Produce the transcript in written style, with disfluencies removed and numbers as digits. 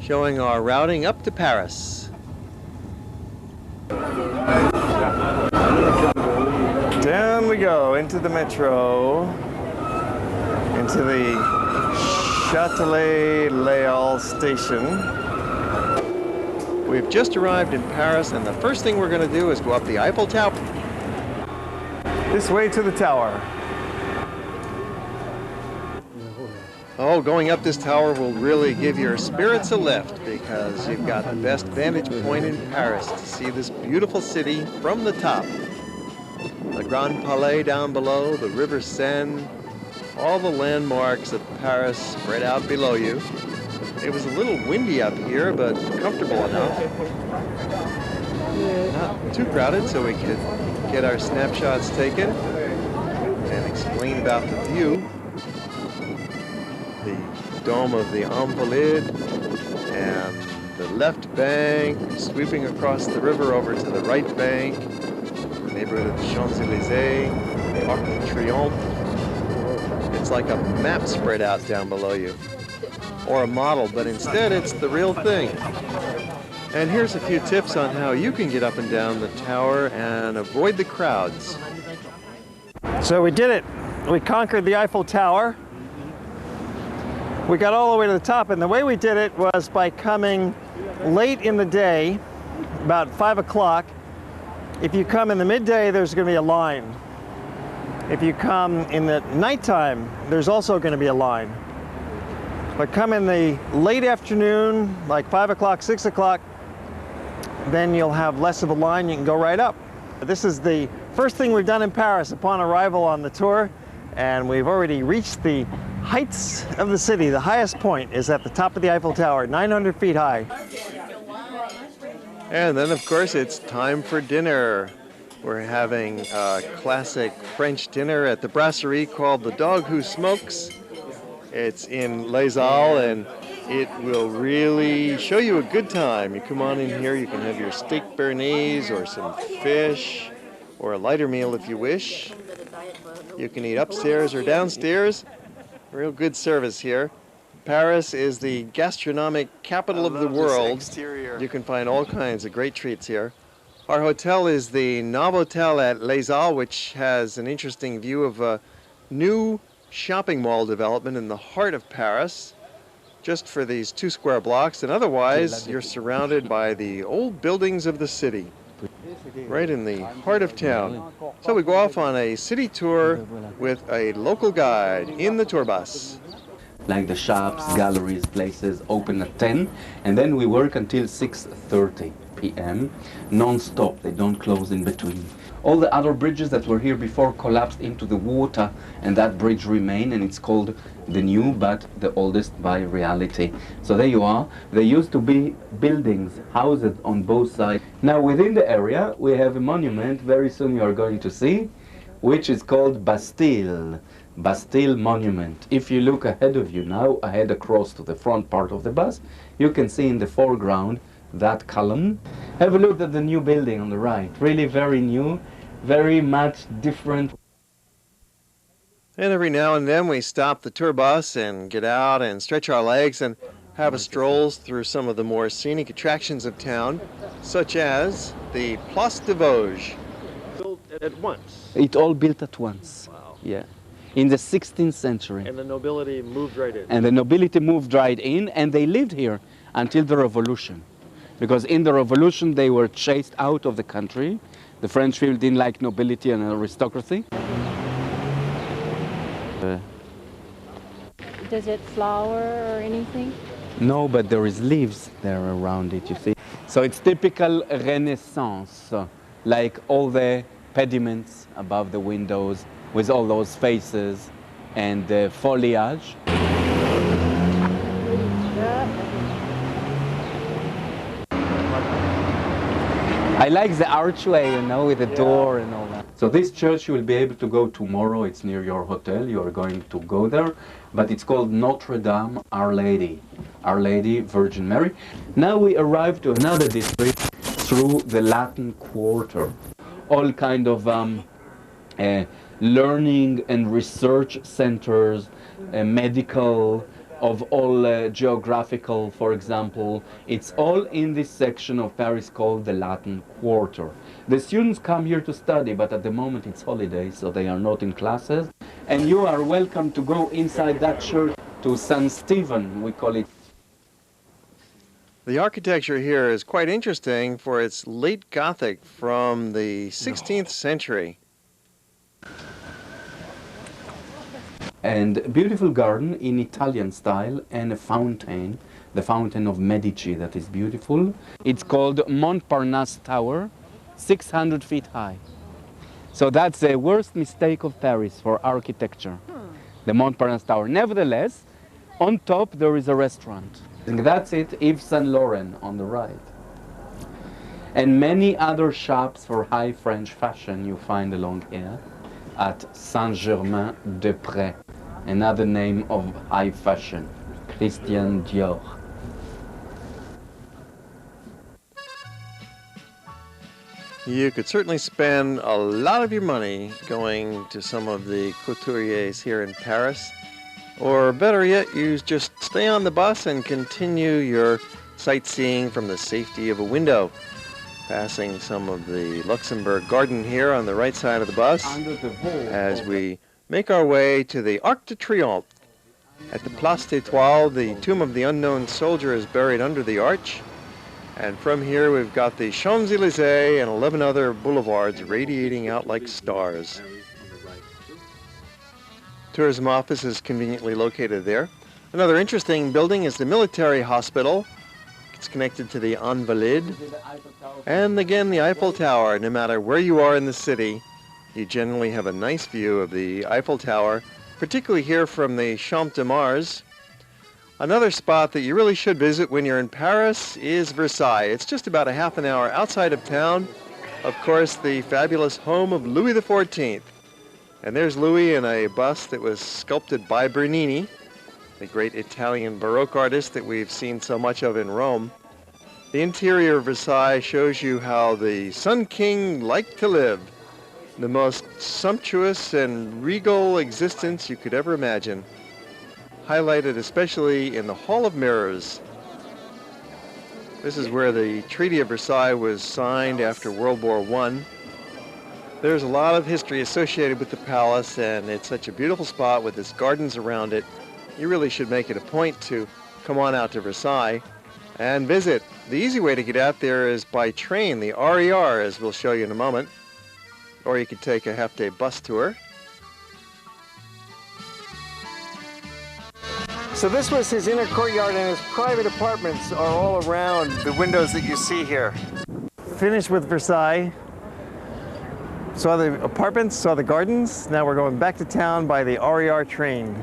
showing our routing up to Paris. Down we go into the metro, into the Châtelet-Léal station. We've just arrived in Paris, and the first thing we're going to do is go up the Eiffel Tower. This way to the tower. Oh, going up this tower will really give your spirits a lift, because you've got the best vantage point in Paris to see this beautiful city from the top. The Grand Palais down below, the River Seine, all the landmarks of Paris spread out below you. It was a little windy up here, but comfortable enough. Not too crowded, so we could get our snapshots taken and explain about the view. The dome of the Invalides and the left bank, sweeping across the river over to the right bank, the neighborhood of the Champs-Élysées, the Arc de Triomphe. It's like a map spread out down below you, or a model, but instead it's the real thing. And here's a few tips on how you can get up and down the tower and avoid the crowds. So we did it. We conquered the Eiffel Tower. We got all the way to the top, and the way we did it was by coming late in the day, about 5 o'clock. If you come in the midday, there's going to be a line. If you come in the nighttime, there's also going to be a line. But come in the late afternoon, like 5 o'clock, 6 o'clock, then you'll have less of a line. You can go right up. This is the first thing we've done in Paris upon arrival on the tour, and we've already reached the heights of the city. The highest point is at the top of the Eiffel Tower, 900 feet high. And then, of course, it's time for dinner. We're having a classic French dinner at the brasserie called The Dog Who Smokes. It's in Les Halles, and it will really show you a good time. You come on in here, you can have your steak béarnaise or some fish, or a lighter meal if you wish. You can eat upstairs or downstairs. Real good service here. Paris is the gastronomic capital of the world. You can find all kinds of great treats here. Our hotel is the Novotel at Les Halles, which has an interesting view of a new shopping mall development in the heart of Paris, just for these 2 square blocks, and otherwise you're surrounded by the old buildings of the city, right in the heart of town. So we go off on a city tour with a local guide in the tour bus. Like the shops, galleries, places open at 10, and then we work until 6:30 p.m. non-stop. They don't close in between. All the other bridges that were here before collapsed into the water, and that bridge remained, and it's called the new but the oldest by reality. So there you are. There used to be buildings, houses on both sides. Now within the area we have a monument very soon you are going to see, which is called Bastille. Bastille Monument. If you look ahead of you now, ahead across to the front part of the bus, you can see in the foreground that column. Have a look at the new building on the right. Really very new, very much different. And every now and then we stop the tour bus and get out and stretch our legs and have a stroll through some of the more scenic attractions of town, such as the Place de Vosges. Built at once? It all built at once. Wow. Yeah. In the 16th century. And the nobility moved right in. And the nobility moved right in, and they lived here until the revolution. Because in the revolution they were chased out of the country. The French people didn't like nobility and aristocracy. Does it flower or anything? No, but there is leaves there around it, you see. So it's typical Renaissance, like all the pediments above the windows with all those faces and the foliage. I like the archway, you know, with the door and all that. So this church you will be able to go tomorrow. It's near your hotel. You are going to go there. But it's called Notre Dame, Our Lady. Our Lady, Virgin Mary. Now we arrive to another district through the Latin Quarter. All kind of learning and research centers, medical, of all geographical, for example. It's all in this section of Paris called the Latin Quarter. The students come here to study, but at the moment it's holidays, so they are not in classes. And you are welcome to go inside that church to St. Stephen, we call it. The architecture here is quite interesting for its late Gothic from the 16th century. And beautiful garden in Italian style and a fountain, the fountain of Medici that is beautiful. It's called Montparnasse Tower, 600 feet high. So that's the worst mistake of Paris for architecture, the Montparnasse Tower. Nevertheless, on top there is a restaurant. And that's it, Yves Saint Laurent on the right. And many other shops for high French fashion you find along here at Saint-Germain-des-Prés, another name of high fashion, Christian Dior. You could certainly spend a lot of your money going to some of the couturiers here in Paris. Or better yet, you just stay on the bus and continue your sightseeing from the safety of a window, passing some of the Luxembourg Garden here on the right side of the bus as we make our way to the Arc de Triomphe. At the Place d'Étoile, the tomb of the unknown soldier is buried under the arch. And from here, we've got the Champs-Élysées and 11 other boulevards radiating out like stars. Tourism office is conveniently located there. Another interesting building is the military hospital. It's connected to the Invalides. And again, the Eiffel Tower. No matter where you are in the city, you generally have a nice view of the Eiffel Tower, particularly here from the Champ de Mars. Another spot that you really should visit when you're in Paris is Versailles. It's just about a half an hour outside of town. Of course, the fabulous home of Louis XIV. And there's Louis in a bust that was sculpted by Bernini, the great Italian Baroque artist that we've seen so much of in Rome. The interior of Versailles shows you how the Sun King liked to live, the most sumptuous and regal existence you could ever imagine, highlighted especially in the Hall of Mirrors. This is where the Treaty of Versailles was signed after World War I. There's a lot of history associated with the palace, and it's such a beautiful spot with its gardens around it. You really should make it a point to come on out to Versailles and visit. The easy way to get out there is by train, the RER, as we'll show you in a moment. Or you could take a half-day bus tour. So this was his inner courtyard, and his private apartments are all around the windows that you see here. Finished with Versailles. Saw the apartments, saw the gardens. Now we're going back to town by the RER train.